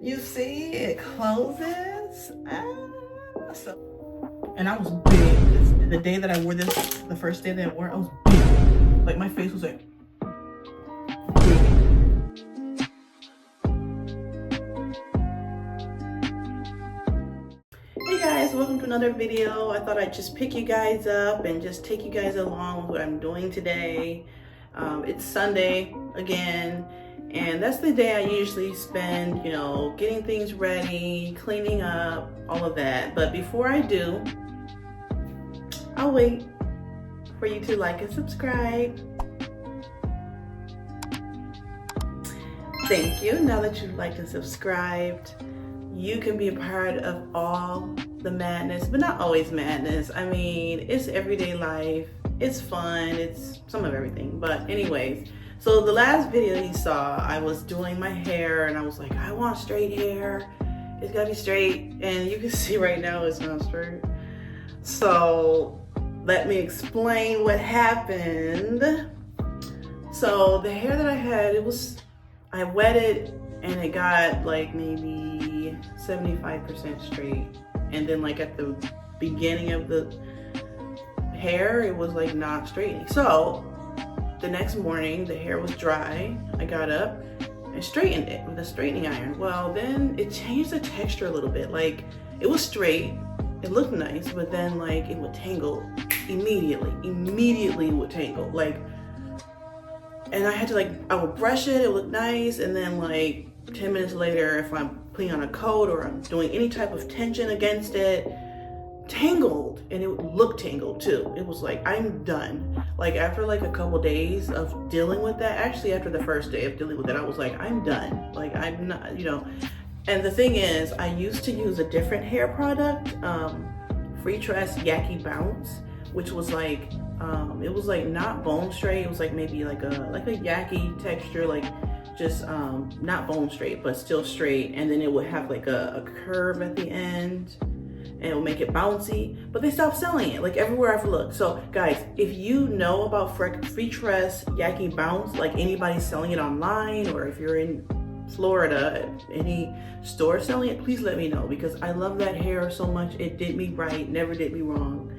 You see, it closes. And I was big. The day that I wore this, the first day that I wore it, I was big. Like my face was like big. Hey guys, welcome to another video. I thought I'd just pick you guys up and just take you guys along with what I'm doing today. It's Sunday again, and that's the day I usually spend, you know, getting things ready, cleaning up, all of that. But before I do, I'll wait for you to like and subscribe. Thank you. Now that you've liked and subscribed, you can be a part of all the madness, but not always madness. I mean, it's everyday life. It's fun. It's some of everything. But anyways, so the last video you saw, I was doing my hair and I was like, I want straight hair. It's gotta be straight. And you can see right now it's not straight. So let me explain what happened. So the hair that I had, I wet it and it got like maybe 75% straight. And then like at the beginning of the hair, it was like not straightening. So the next morning, the hair was dry. I got up and straightened it with a straightening iron. Well, then it changed the texture a little bit. Like it was straight, it looked nice, but then like it would tangle immediately it would tangle. Like, and I had to I would brush it, it looked nice, and then like 10 minutes later, if I'm putting on a coat or I'm doing any type of tension against it, tangled, and it would look tangled too. It was like, I'm done. Like after like a couple days of dealing with that, actually after the first day of dealing with it, I was like, I'm done. Like I'm not, you know. And the thing is, I used to use a different hair product, Free Tress Yaki Bounce, which was like, it was like not bone straight. It was like maybe like a yaki texture, like just not bone straight, but still straight. And then it would have like a curve at the end, and it will make it bouncy, but they stopped selling it like everywhere I've looked. So guys, if you know about Free Tress Yaki Bounce, like anybody's selling it online, or if you're in Florida, any store selling it, please let me know, because I love that hair so much. It did me right, never did me wrong,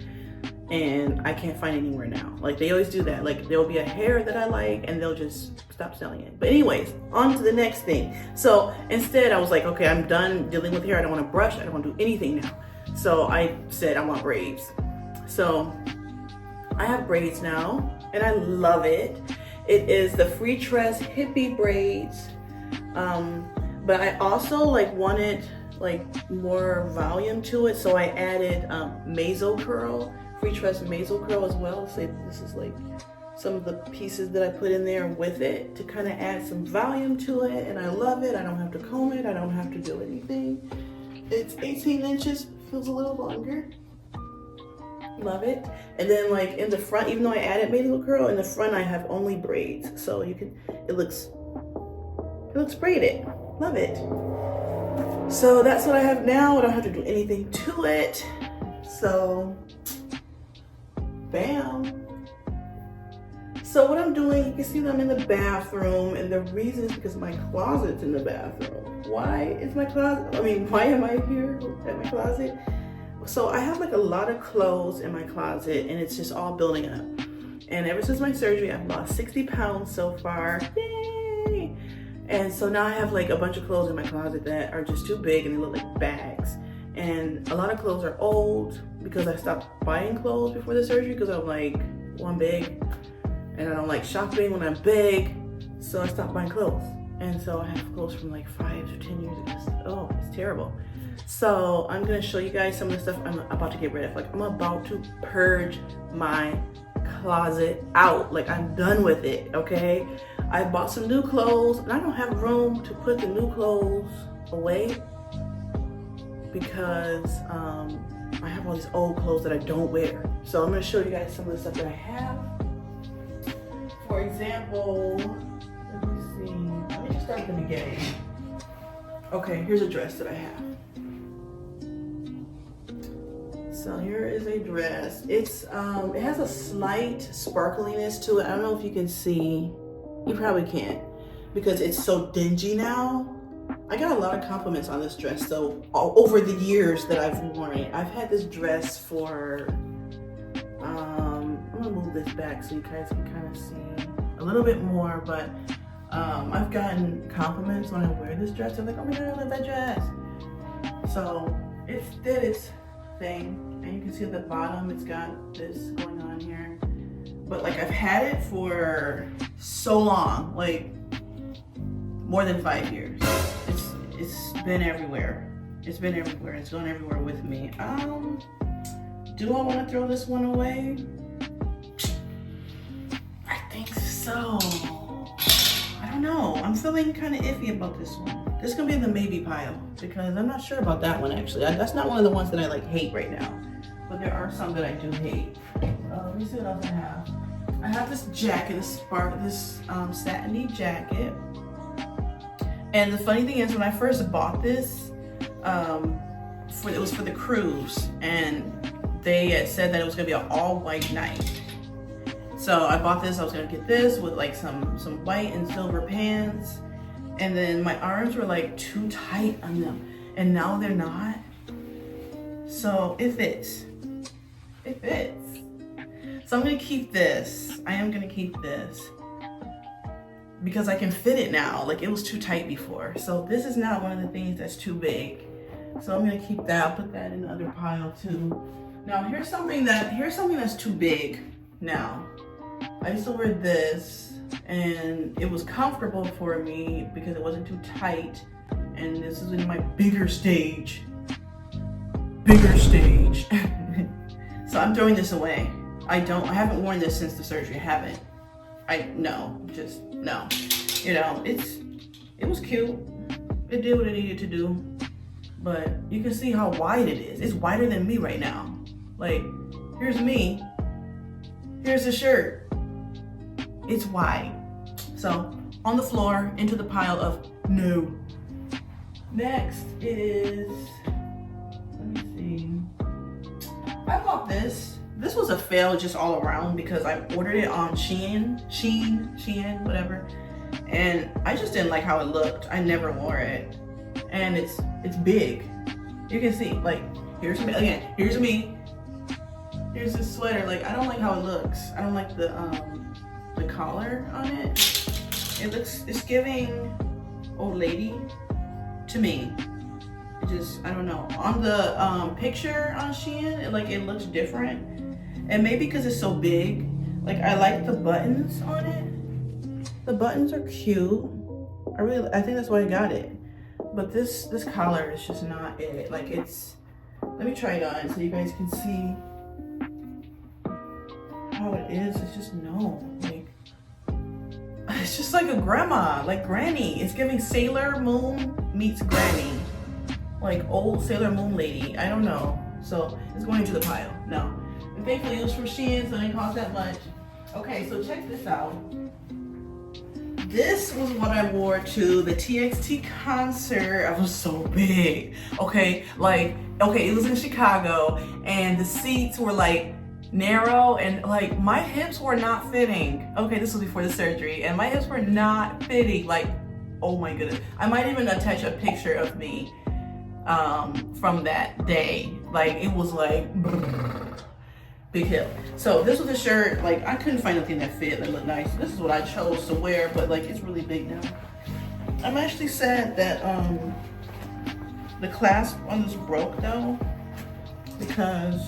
and I can't find anywhere now. Like they always do that. Like there'll be a hair that I like and they'll just stop selling it. But anyways, on to the next thing. So instead I was like, okay, I'm done dealing with hair. I don't want to brush. I don't want to do anything now. So I said I want braids. So I have braids now and I love it. It is the Free Tress hippie braids. But I also wanted more volume to it. So I added Meso Curl, Free Tress Meso Curl as well. So this is like some of the pieces that I put in there with it to kind of add some volume to it. And I love it. I don't have to comb it. I don't have to do anything. It's 18 inches. Feels a little longer. Love it. And then in the front, even though I added Meso Curl, in the front I have only braids. So you can, it looks braided. Love it. So that's what I have now. I don't have to do anything to it. So bam. So what I'm doing, you can see that I'm in the bathroom, and the reason is because my closet's in the bathroom. Why is my closet, why am I here at my closet? So I have a lot of clothes in my closet, and it's just all building up. And ever since my surgery, I've lost 60 pounds so far. Yay! And so now I have a bunch of clothes in my closet that are just too big and they look like bags. And a lot of clothes are old because I stopped buying clothes before the surgery because I'm well, I'm big and I don't like shopping when I'm big. So I stopped buying clothes. And so I have clothes from 5 to 10 years ago. Oh, it's terrible. So I'm gonna show you guys some of the stuff I'm about to get rid of. I'm about to purge my closet out. I'm done with it, okay? I bought some new clothes and I don't have room to put the new clothes away because I have all these old clothes that I don't wear. So I'm gonna show you guys some of the stuff that I have. For example, let me see, let me just start at the beginning. Okay, here's a dress that I have. So here is a dress. It's it has a slight sparkliness to it. I don't know if you can see. You probably can't because it's so dingy now. I got a lot of compliments on this dress. So over the years that I've worn it, I've had this dress for, I'm gonna move this back so you guys can kind of see a little bit more, but I've gotten compliments when I wear this dress. They're like, oh my God, I love that dress. So it did its thing. And you can see at the bottom, it's got this going on here. But like I've had it for so long, like more than 5 years. It's been everywhere. It's been everywhere. It's gone everywhere with me. Do I want to throw this one away? I think so. I don't know. I'm feeling kind of iffy about this one. This is gonna be in the maybe pile because I'm not sure about that one actually. That's not one of the ones that I like hate right now. But there are some that I do hate. Let me see what else I have. I have this jacket, this satiny jacket. And the funny thing is, when I first bought this, it was for the cruise, and they had said that it was gonna be an all-white night. So I bought this. I was gonna get this with like some white and silver pants, and then my arms were like too tight on them, and now they're not. So it fits. It fits. So I'm gonna keep this. I am gonna keep this because I can fit it now. Like it was too tight before. So this is not one of the things that's too big. So I'm gonna keep that. I'll put that in the other pile too. Now here's something that's too big now. I used to wear this and it was comfortable for me because it wasn't too tight. And this is in my bigger stage. So I'm throwing this away. I haven't worn this since the surgery. No. You know, it was cute. It did what it needed to do. But you can see how wide it is. It's wider than me right now. Like, here's me. Here's the shirt. It's wide. So, on the floor, into the pile of no. Next is, let me see. I bought this. This was a fail just all around because I ordered it on Shein, whatever. And I just didn't like how it looked. I never wore it. And it's big. You can see, like, here's me, again, here's me. Here's this sweater. Like, I don't like how it looks. I don't like the collar on it. It's giving old lady to me. It just, I don't know. On the picture on Shein, it looks different. And maybe because it's so big, like I like the buttons on it. The buttons are cute. I think that's why I got it. But this collar is just not it. Like let me try it on so you guys can see how it is. It's just it's just like a grandma, like granny. It's giving Sailor Moon meets granny. Like old Sailor Moon lady. I don't know. So it's going into the pile. No. And thankfully it was from Shein, so it didn't cost that much. Okay, so check this out. This was what I wore to the TXT concert. I was so big. Okay, it was in Chicago and the seats were like narrow and like my hips were not fitting. Okay, this was before the surgery and my hips were not fitting. Like, oh my goodness. I might even attach a picture of me from that day. Like it was like big hip. So this was a shirt, like I couldn't find anything that fit that looked nice. This is what I chose to wear, but like it's really big now. I'm actually sad that the clasp on this broke though, because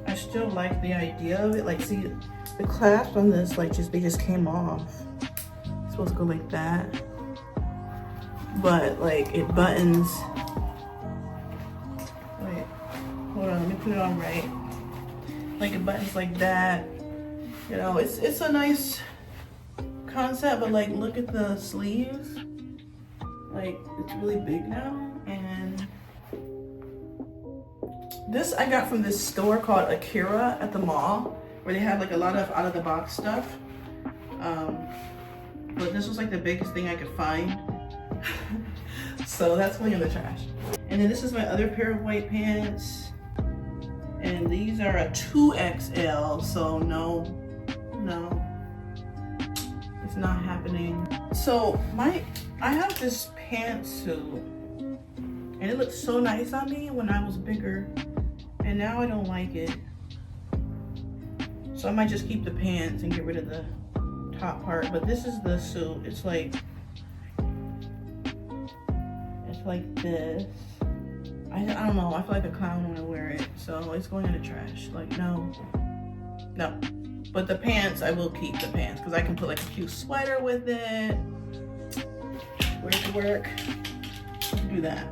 I still like the idea of it. Like see, the clasp on this they just came off. It's supposed to go like that. But like it buttons. Wait, hold on, let me put it on right. Like it buttons like that. You know, it's a nice concept, but like look at the sleeves. Like it's really big now. And this I got from this store called Akira at the mall, where they have like a lot of out of the box stuff. But this was like the biggest thing I could find. So that's going in the trash. And then this is my other pair of white pants. And these are a 2XL, so no, it's not happening. So I have this pantsuit, and it looked so nice on me when I was bigger, and now I don't like it. So I might just keep the pants and get rid of the top part. But this is the suit. It's like this. I don't know. I feel like a clown when I wear it, so it's going in the trash. Like no. But the pants, I will keep the pants because I can put like a cute sweater with it. Wear it to work. Do that.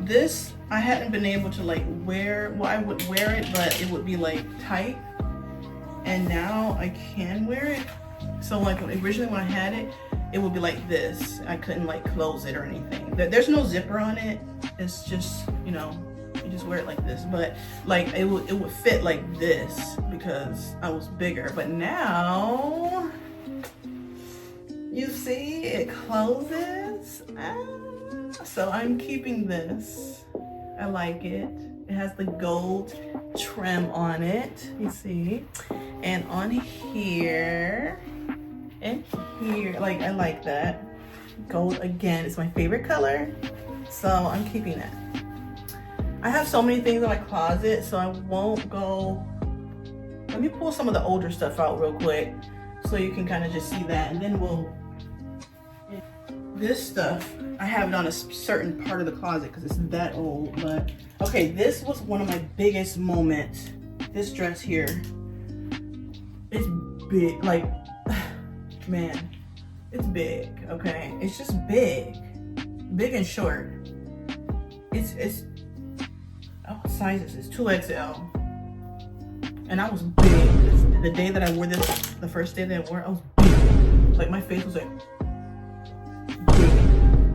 This I hadn't been able to like wear. Well, I would wear it, but it would be like tight. And now I can wear it. So like originally when I had it, it would be like this. I couldn't like close it or anything. There's no zipper on it. It's just, you know, you just wear it like this. But like it would fit like this because I was bigger. But now you see it closes. So I'm keeping this. I like it. It has the gold trim on it, you see. And on here and here, like I like that. Gold again, it's my favorite color. So I'm keeping that. I have so many things in my closet, so I won't go. Let me pull some of the older stuff out real quick so you can kind of just see that, and then we'll. This stuff, I have it on a certain part of the closet because it's that old, but okay, this was one of my biggest moments. This dress here, it's big, like, man, it's big, okay? It's just big and short. It's oh, what size is this? 2XL. And I was big. The day that I wore this, the first day that I wore it, I was big. Like my face was like big.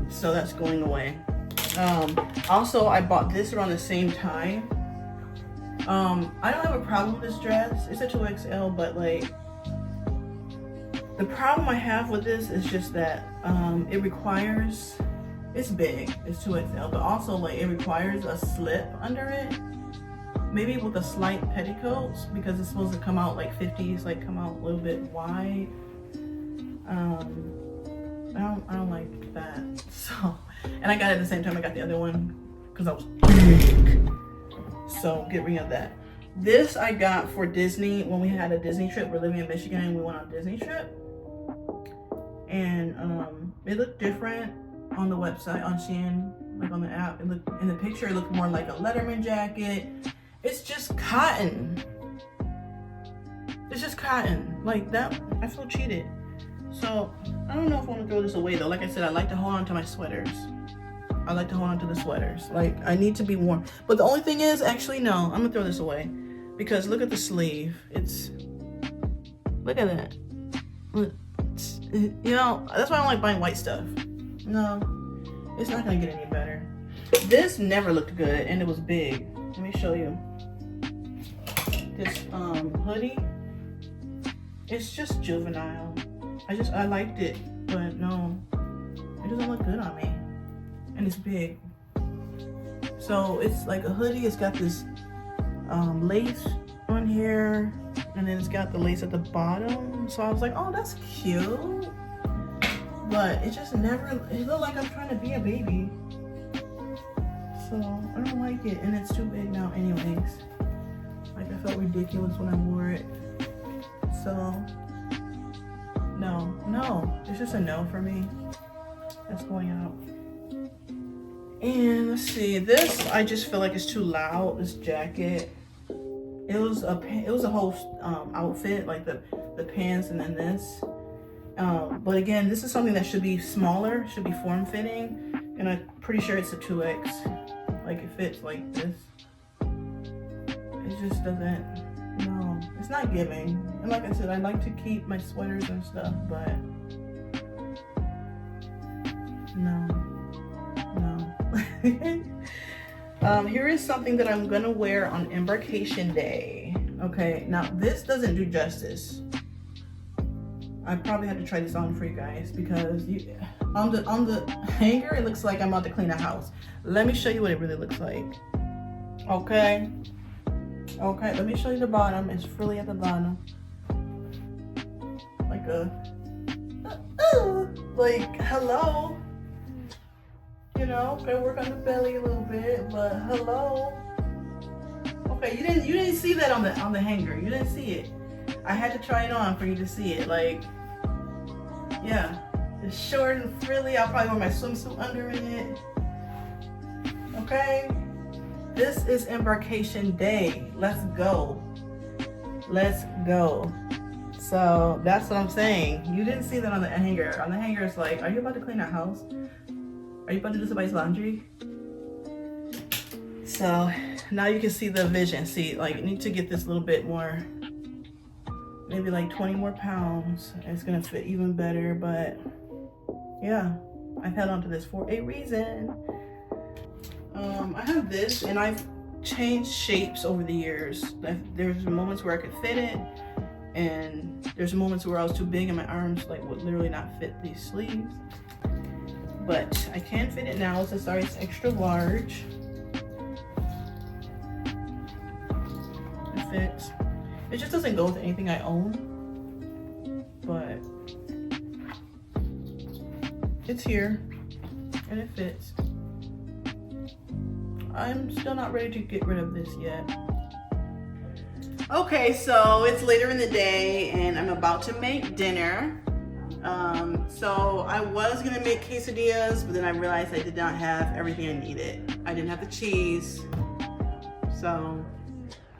So that's going away. Also, I bought this around the same time. I don't have a problem with this dress. It's a 2XL, but like the problem I have with this is just that it requires, it's big, it's 2XL, but also like it requires a slip under it. Maybe with a slight petticoats because it's supposed to come out like 50s, like come out a little bit wide. I don't like that. So, and I got it at the same time I got the other one because I was big. So get rid of that. This I got for Disney when we had a Disney trip. We're living in Michigan and we went on a Disney trip. And it looked different on the website, on Shein, like on the app. It looked, in the picture, it looked more like a Letterman jacket. It's just cotton. It's just cotton. Like that, I feel cheated. So I don't know if I want to throw this away though. Like I said, I like to hold on to my sweaters. I like to hold on to the sweaters. Like I need to be warm. But the only thing is, actually no, I'm gonna throw this away. Because look at the sleeve. It's, look at that. Look, you know, that's why I don't like buying white stuff. No, it's not gonna get any better. This never looked good and it was big. Let me show you. This hoodie, it's just juvenile. I liked it, but no, it doesn't look good on me. And it's big. So it's like a hoodie, it's got this lace on here, and then it's got the lace at the bottom. So I was like, oh, that's cute. But it just never, it looked like I'm trying to be a baby. So I don't like it, and it's too big now anyways. Like I felt ridiculous when I wore it. So no, it's just a no for me. That's going out. And let's see, this I just feel like it's too loud. This jacket, it was a whole outfit, like the pants and then this. But again, this is something that should be smaller, should be form-fitting, and I'm pretty sure it's a 2X. Like it fits like this. It just doesn't. No, it's not giving. And like I said, I like to keep my sweaters and stuff, but no. Here is something that I'm gonna wear on Embarkation Day. Okay, now this doesn't do justice. I probably have to try this on for you guys because on the hanger it looks like I'm about to clean a house. Let me show you what it really looks like. Okay, let me show you the bottom. It's frilly at the bottom, like a like hello. you know, gotta work on the belly a little bit, but hello. Okay, you didn't see that on the hanger. You didn't see it. I had to try it on for you to see it. Like, yeah, it's short and frilly. I'll probably wear my swimsuit under it. Okay, this is embarkation day. Let's go. Let's go. So that's what I'm saying. You didn't see that on the hanger. On the hanger, it's like, are you about to clean a house? Are you about to do somebody's laundry? So now you can see the vision. See, like, you need to get this a little bit more, maybe like 20 more pounds. It's gonna fit even better, but yeah, I've held on to this for a reason. I have this, and I've changed shapes over the years. There's moments where I could fit it, and there's moments where I was too big and my arms like would literally not fit these sleeves. But I can fit it now. It's a size extra large. It fits. It just doesn't go with anything I own, but it's here and it fits. I'm still not ready to get rid of this yet. Okay, so it's later in the day and I'm about to make dinner. So I was gonna make quesadillas, but then I realized I did not have everything I needed. I didn't have the cheese, so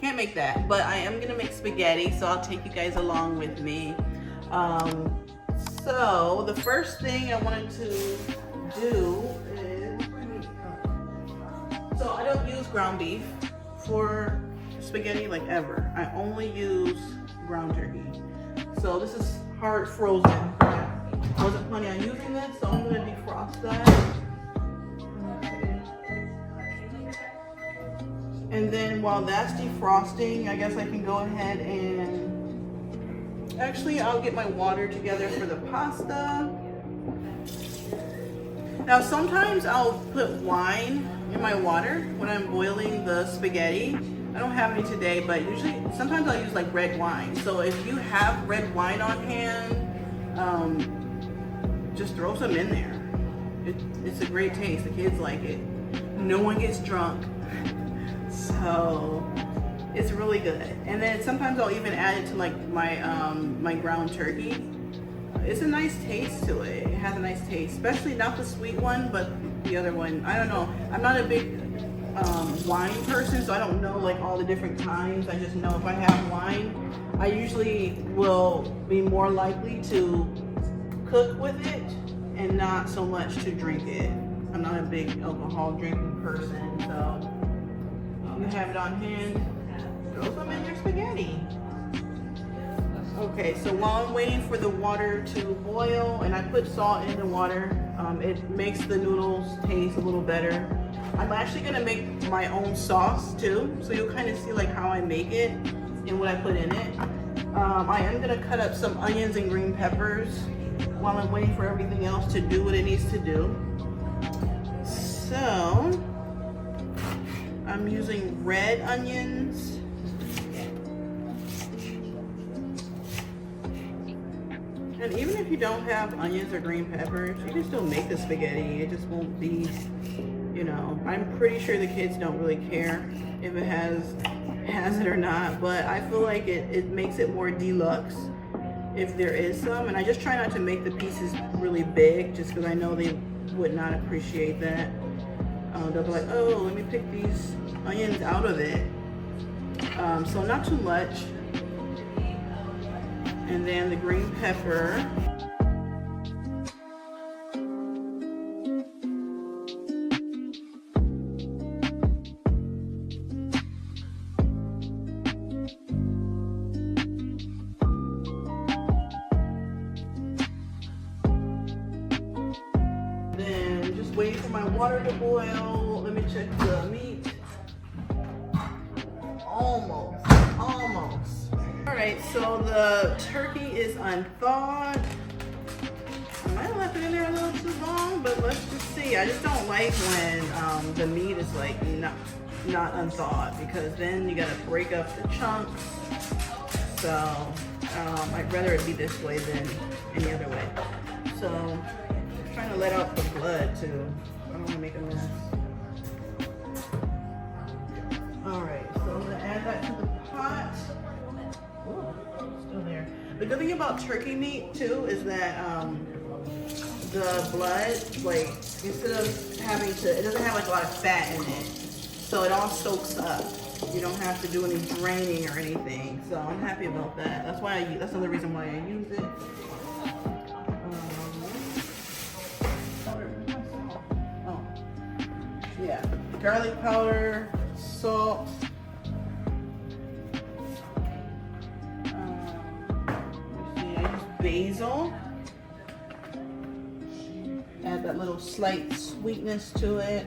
can't make that. But I am gonna make spaghetti, so I'll take you guys along with me. So the first thing I wanted to do is, so I don't use ground beef for spaghetti like ever. I only use ground turkey. So this is hard frozen. Wasn't planning on using this, so I'm gonna defrost that. Okay. And then while that's defrosting, I guess I can go ahead and actually I'll get my water together for the pasta. Now sometimes I'll put wine in my water when I'm boiling the spaghetti. I don't have any today, but usually sometimes I'll use like red wine. So if you have red wine on hand, just throw some in there. It's a great taste. The kids like it. No one gets drunk. So it's really good. And then sometimes I'll even add it to like my my ground turkey. It's a nice taste to it. It has a nice taste, especially not the sweet one, but the other one. I don't know. I'm not a big wine person, so I don't know like all the different kinds. I just know if I have wine, I usually will be more likely to cook with it and not so much to drink it. I'm not a big alcohol drinking person, so you have it on hand, throw some in your spaghetti. Okay, so while I'm waiting for the water to boil, and I put salt in the water, it makes the noodles taste a little better. I'm actually gonna make my own sauce too, so you'll kind of see like how I make it and what I put in it. I am gonna cut up some onions and green peppers while I'm waiting for everything else to do what it needs to do. So I'm using red onions. And even if you don't have onions or green peppers, you can still make the spaghetti. It just won't be, you know, I'm pretty sure the kids don't really care if it has it or not, but I feel like it makes it more deluxe if there is some. And I just try not to make the pieces really big, just because I know they would not appreciate that. They'll be like, oh, let me pick these onions out of it. So not too much. And then the green pepper. Then just waiting for my water to boil. Let me check the meat. Almost. All right, so the turkey is unthawed. I might have left it in there a little too long, but let's just see. I just don't like when the meat is like not unthawed, because then you gotta break up the chunks. So I'd rather it be this way than any other way. So I'm trying to let out the blood too. I don't want to make a mess. Alright, so I'm going to add that to the pot. Ooh, still there. The good thing about turkey meat too is that the blood, like, instead of having to, it doesn't have like a lot of fat in it. So it all soaks up. You don't have to do any draining or anything. So I'm happy about that. That's why that's another reason why I use it. Yeah, garlic powder, salt. Let's see, I use basil. Add that little slight sweetness to it.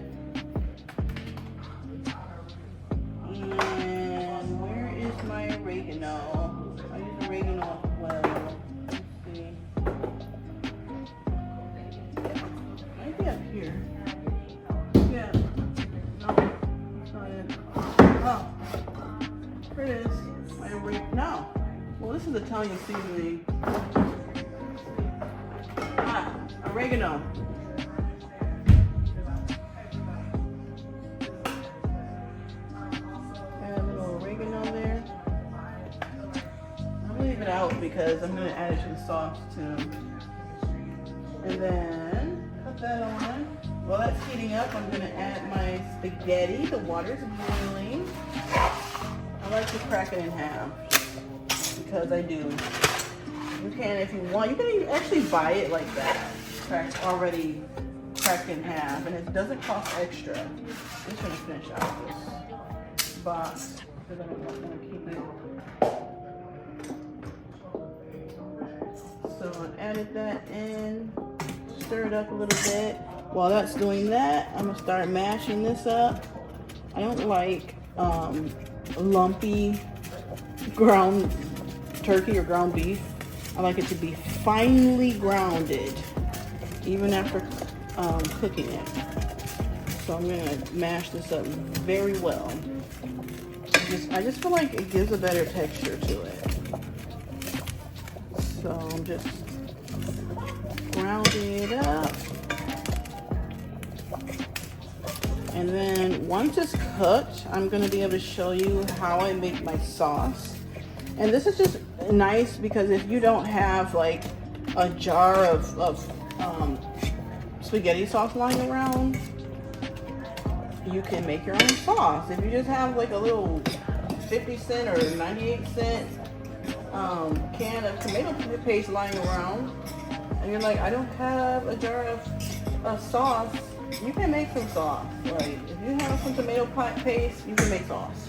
And where is my oregano? I use oregano as well. Let's see. Might be up here. Yeah. No, that's not it. Oh, here it is. My oregano. No. Well, this is Italian seasoning. Ah, oregano. Out because I'm going to add it to the sauce too. And then put that on. While that's heating up, I'm going to add my spaghetti. The water's boiling. I like to crack it in half because I do. You can, if you want, you can actually buy it like that, already cracked in half, and it doesn't cost extra. I'm just going to finish out this box because I don't want to keep it. So I added that in, stir it up a little bit. While that's doing that, I'm gonna start mashing this up. I don't like lumpy ground turkey or ground beef. I like it to be finely grounded, even after cooking it. So I'm gonna mash this up very well. I just feel like it gives a better texture to it. So I'm just grounding it up. And then once it's cooked, I'm going to be able to show you how I make my sauce. And this is just nice because if you don't have like a jar of spaghetti sauce lying around, you can make your own sauce. If you just have like a little 50-cent or 98-cent can of tomato paste lying around and you're like, I don't have a jar of sauce, you can make some sauce. Like if you have some tomato paste, you can make sauce.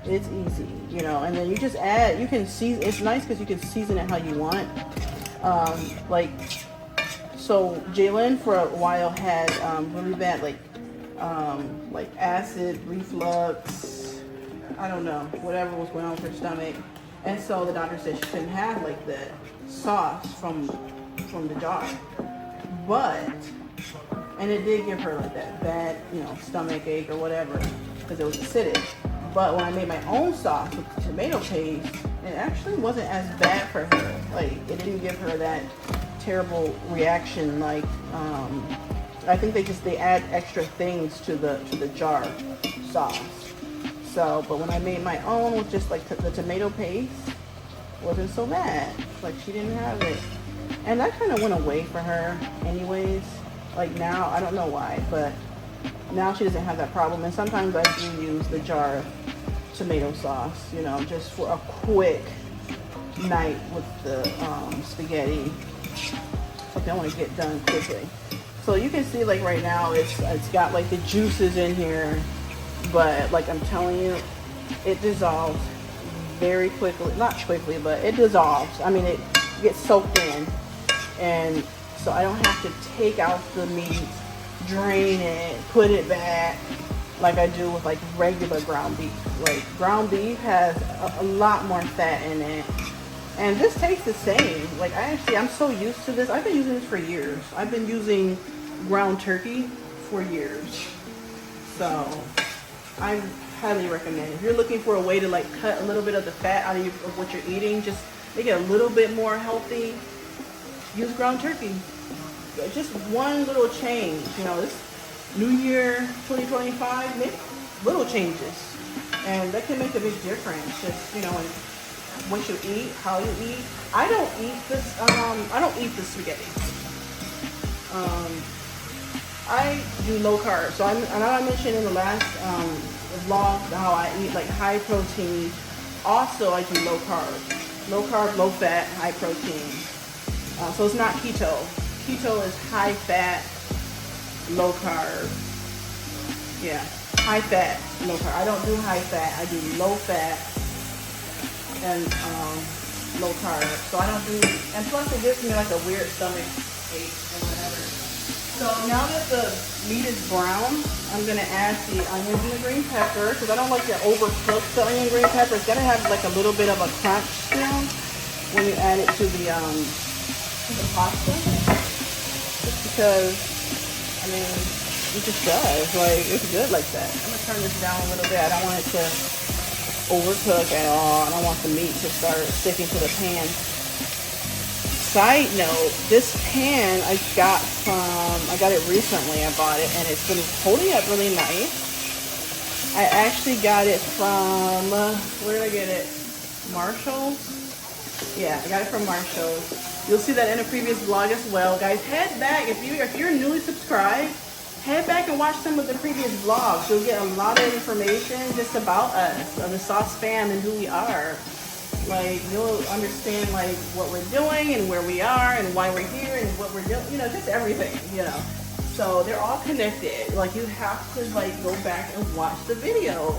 It's easy, you know. And then you just add, you can season. It's nice because you can season it how you want. So Jalen for a while had really bad like acid reflux, I don't know, whatever was going on with her stomach. And so the doctor said she couldn't have like the sauce from the jar. And it did give her like that bad, you know, stomach ache or whatever because it was acidic. But when I made my own sauce with tomato paste, it actually wasn't as bad for her. Like it didn't give her that terrible reaction. Like I think they add extra things to the jar sauce. So, but when I made my own with just like the tomato paste, wasn't so bad. Like she didn't have it. And that kind of went away for her anyways. Like now, I don't know why, but now she doesn't have that problem. And sometimes I do use the jar of tomato sauce, you know, just for a quick night with the spaghetti. Something I want to get done quickly. So you can see like right now it's got like the juices in here. But like I'm telling you, it dissolves very quickly. Not quickly, but it dissolves. I mean, it gets soaked in. And so I don't have to take out the meat, drain it, put it back like I do with like regular ground beef. Like ground beef has a lot more fat in it. And this tastes the same. Like I'm so used to this. I've been using this for years. I've been using ground turkey for years. So I highly recommend it. If you're looking for a way to like cut a little bit of the fat out of what you're eating, just make it a little bit more healthy, use ground turkey. Just one little change, you know, New Year 2025, make little changes. And that can make a big difference. Just, you know, in what you eat, how you eat. I don't eat the spaghetti. I do low carb. So I know I mentioned in the last vlog how I eat like high protein. Also, I do low carb. Low carb, low fat, high protein. So it's not keto. Keto is high fat, low carb. Yeah, high fat, low carb. I don't do high fat. I do low fat and low carb. So I don't do, and plus it gives me like a weird stomach ache and whatever. So now that the meat is brown, I'm gonna add the onions and the green pepper because I don't like to overcook the onion and green pepper. It's gotta have like a little bit of a crunch still when you add it to the pasta. Just because, I mean, it just does. Like, it's good like that. I'm gonna turn this down a little bit. I don't want it to overcook at all. I don't want the meat to start sticking to the pan. Side note, this pan I got it recently. I bought it and it's been holding up really nice. I actually got it from, where did I get it? Marshall's? Yeah, I got it from Marshall's. You'll see that in a previous vlog as well. Guys, head back, if you're newly subscribed, head back and watch some of the previous vlogs. You'll get a lot of information just about us, of the Sauce Fam and who we are. Like, you'll understand like what we're doing and where we are and why we're here and what we're doing, you know, just everything, you know. So they're all connected. Like, you have to like go back and watch the video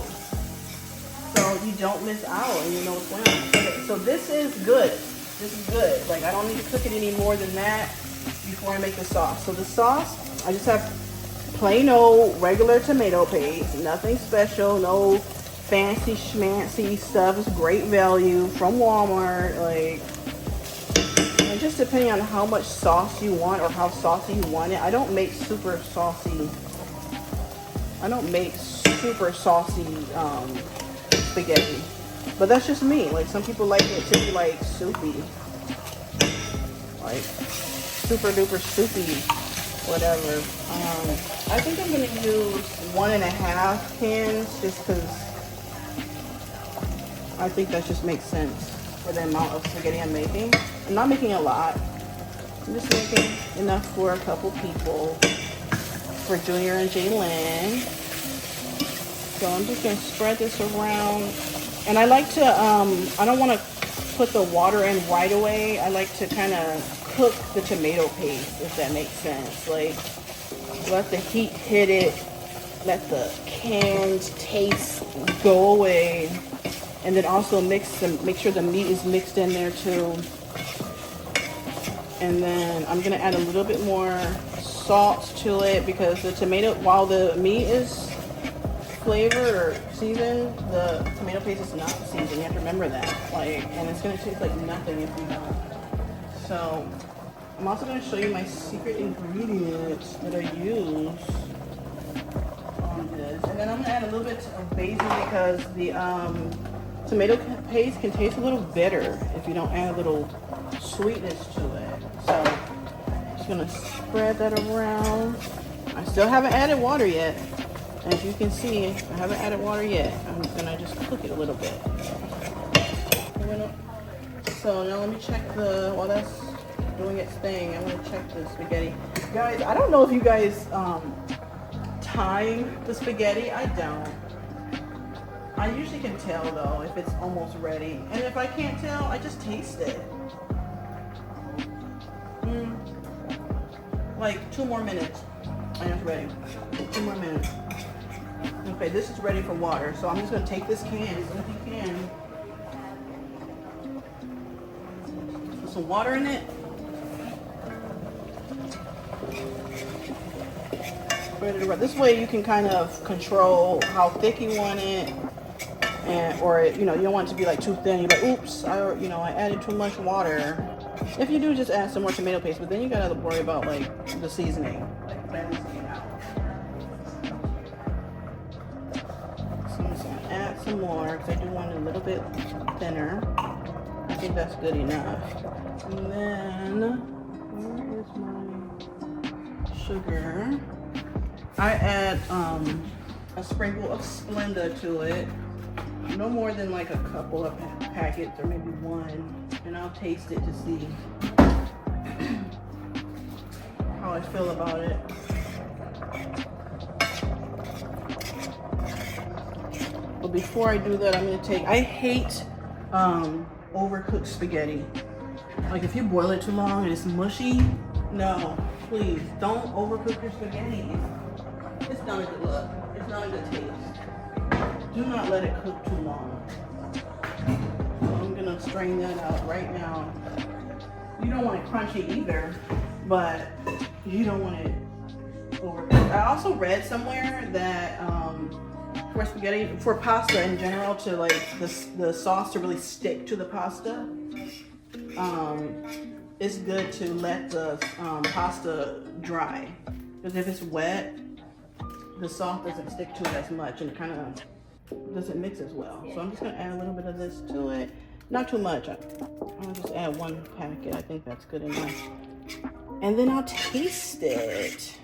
so you don't miss out and you know what's going on. Okay, so this is good. This is good. Like, I don't need to cook it any more than that before I make the sauce. So the sauce, I just have plain old regular tomato paste, nothing special, no fancy schmancy stuff. It's great value from Walmart. Like, and just depending on how much sauce you want or how saucy you want it. I don't make super saucy spaghetti, but that's just me. Like, some people like it to be like soupy, like super duper soupy, whatever. I think I'm gonna use 1.5 cans just because I think that just makes sense for the amount of spaghetti I'm making. I'm not making a lot. I'm just making enough for a couple people, for Junior and Jaylyn. So I'm just gonna spread this around. And I like to, I don't wanna put the water in right away. I like to kind of cook the tomato paste, if that makes sense. Like, let the heat hit it, let the canned taste go away. And then also make sure the meat is mixed in there too. And then I'm gonna add a little bit more salt to it because the tomato, while the meat is flavored or seasoned, the tomato paste is not seasoned. You have to remember that. Like, and it's gonna taste like nothing if you don't. So I'm also gonna show you my secret ingredients that I use on this. And then I'm gonna add a little bit of basil because the tomato paste can taste a little bitter if you don't add a little sweetness to it. So I'm just gonna spread that around. I still haven't added water yet. And if you can see, I haven't added water yet. I'm gonna just cook it a little bit. So now let me check while that's doing its thing, I'm gonna check the spaghetti. Guys, I don't know if you guys time the spaghetti. I don't. I usually can tell though if it's almost ready. And if I can't tell, I just taste it. Like 2 more minutes and it's ready. 2 more minutes. Okay, this is ready for water. So I'm just gonna take this can, it's an empty can. Put some water in it. This way you can kind of control how thick you want it. Or you know, you don't want it to be like too thin. You're like, oops, I added too much water. If you do, just add some more tomato paste, but then you gotta worry about like the seasoning, like balancing it out. So I'm just gonna add some more because I do want it a little bit thinner. I think that's good enough. And then where is my sugar? I add a sprinkle of Splenda to it. No more than like a couple of packets or maybe one. And I'll taste it to see how I feel about it. But before I do that, I'm gonna take, I hate overcooked spaghetti. Like if you boil it too long and it's mushy, no, please don't overcook your spaghetti. It's not a good look. It's not a good taste. Do not let it cook too long. So I'm gonna strain that out right now. You don't want it crunchy either, but you don't want it overcooked. I also read somewhere that for spaghetti, for pasta in general, to like the sauce to really stick to the pasta, it's good to let the pasta dry, because if it's wet, the sauce doesn't stick to it as much and it kind of doesn't mix as well. So I'm just gonna add a little bit of this to it, not too much. I'll just add one packet. I think that's good enough. And then I'll taste it.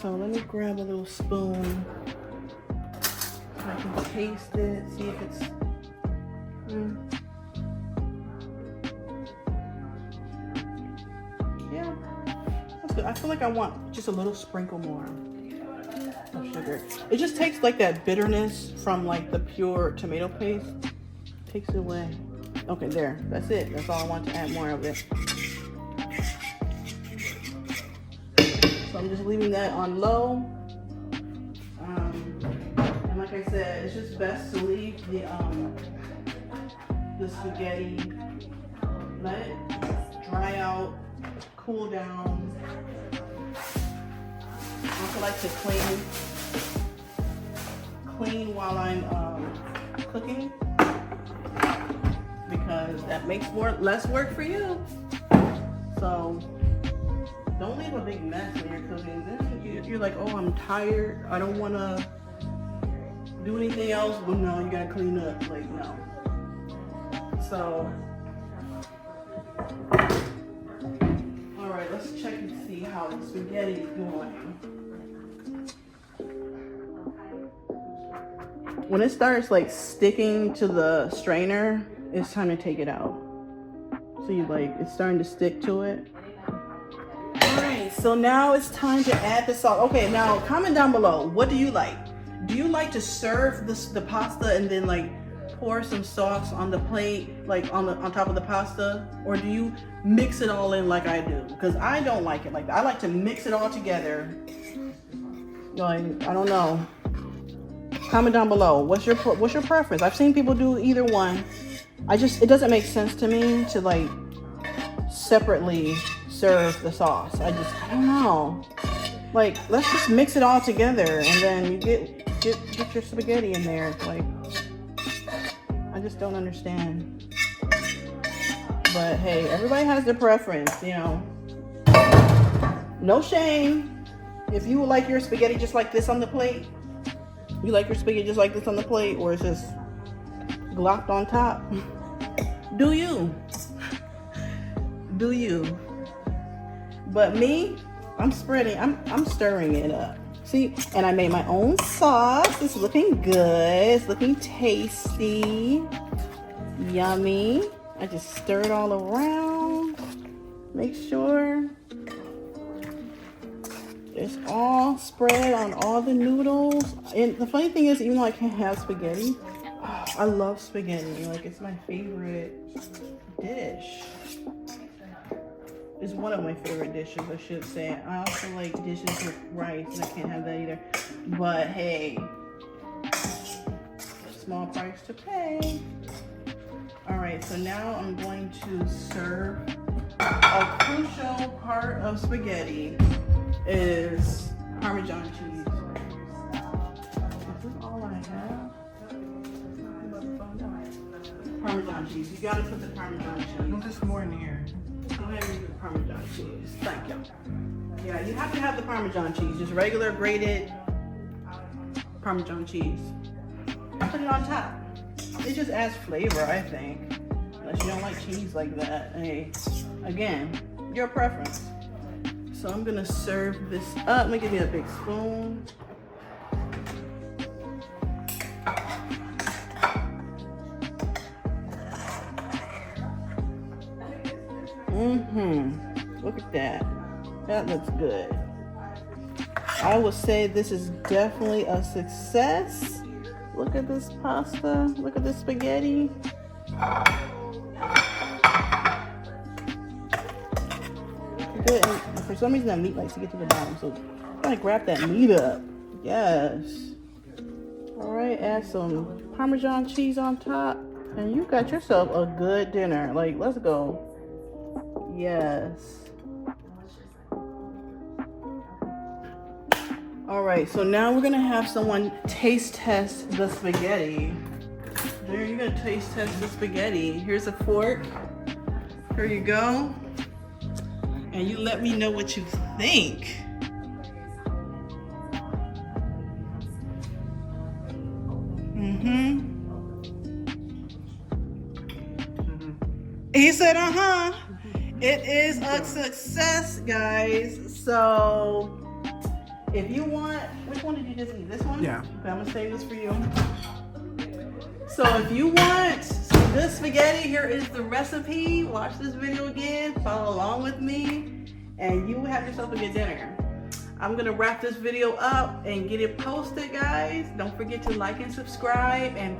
So let me grab a little spoon so I can taste it, see if it's yeah, that's good. I feel like I want just a little sprinkle more of sugar. It just takes like that bitterness from like the pure tomato paste, takes it away. Okay, there, that's it. That's all I want to add more of it. So I'm just leaving that on low. And like I said, it's just best to leave the spaghetti, let it dry out, cool down. I also like to clean while I'm cooking, because that makes less work for you. So don't leave a big mess when you're cooking. Then you're like, oh, I'm tired. I don't want to do anything else. But no, you gotta clean up. Like, no. So, all right, let's check and see how the spaghetti is going. When it starts like sticking to the strainer, it's time to take it out. See, like it's starting to stick to it. Alright, so now it's time to add the sauce. Okay, now comment down below, what do you like? Do you like to serve the pasta and then like pour some sauce on the plate, like on top of the pasta? Or do you mix it all in like I do? Because I don't like it like that. I like to mix it all together. Like, I don't know. Comment down below. What's your preference? I've seen people do either one. It doesn't make sense to me to like separately serve the sauce. I don't know. Like, let's just mix it all together and then you get your spaghetti in there. Like, I just don't understand. But hey, everybody has their preference, you know. No shame. If you would like your spaghetti just like this on the plate, you like your spaghetti just like this on the plate, or it's just glopped on top, do you? Do you? But me, I'm stirring it up. See, and I made my own sauce. It's looking good. It's looking tasty. Yummy. I just stir it all around. Make sure it's all spread on all the noodles. And the funny thing is, even though I can't have spaghetti, I love spaghetti. Like, it's my favorite dish. It's one of my favorite dishes, I should say. I also like dishes with rice, and I can't have that either. But hey, small price to pay. All right, so now I'm going to serve. A crucial part of spaghetti is Parmesan cheese. Is this all I have? Parmesan cheese. You gotta put the Parmesan cheese. No, there's more in here. Go ahead and use the Parmesan cheese. Thank you. Yeah, you have to have the Parmesan cheese. Just regular grated Parmesan cheese. Put it on top. It just adds flavor, I think. Unless you don't like cheese like that. Hey, again, your preference. So I'm gonna serve this up. Let me give you a big spoon. Look at that. That looks good. I would say this is definitely a success. Look at this pasta. Look at this spaghetti. Good. And for some reason, that meat likes to get to the bottom, so I'm gonna wrap that meat up. Yes. All right. Add some Parmesan cheese on top, and you got yourself a good dinner. Like, let's go. Yes. All right, so now we're gonna have someone taste test the spaghetti. There, you're gonna taste test the spaghetti. Here's a fork. Here you go. And you let me know what you think. He said, It is a success, guys. So, if you want, which one did you just eat? This one? Yeah. Okay, I'm gonna save this for you. So if you want some good spaghetti, here is the recipe. Watch this video again, follow along with me, and you will have yourself a good dinner. I'm gonna wrap this video up and get it posted, guys. Don't forget to like and subscribe and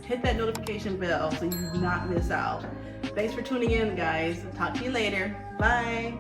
hit that notification bell so you do not miss out. Thanks for tuning in, guys. Talk to you later. Bye.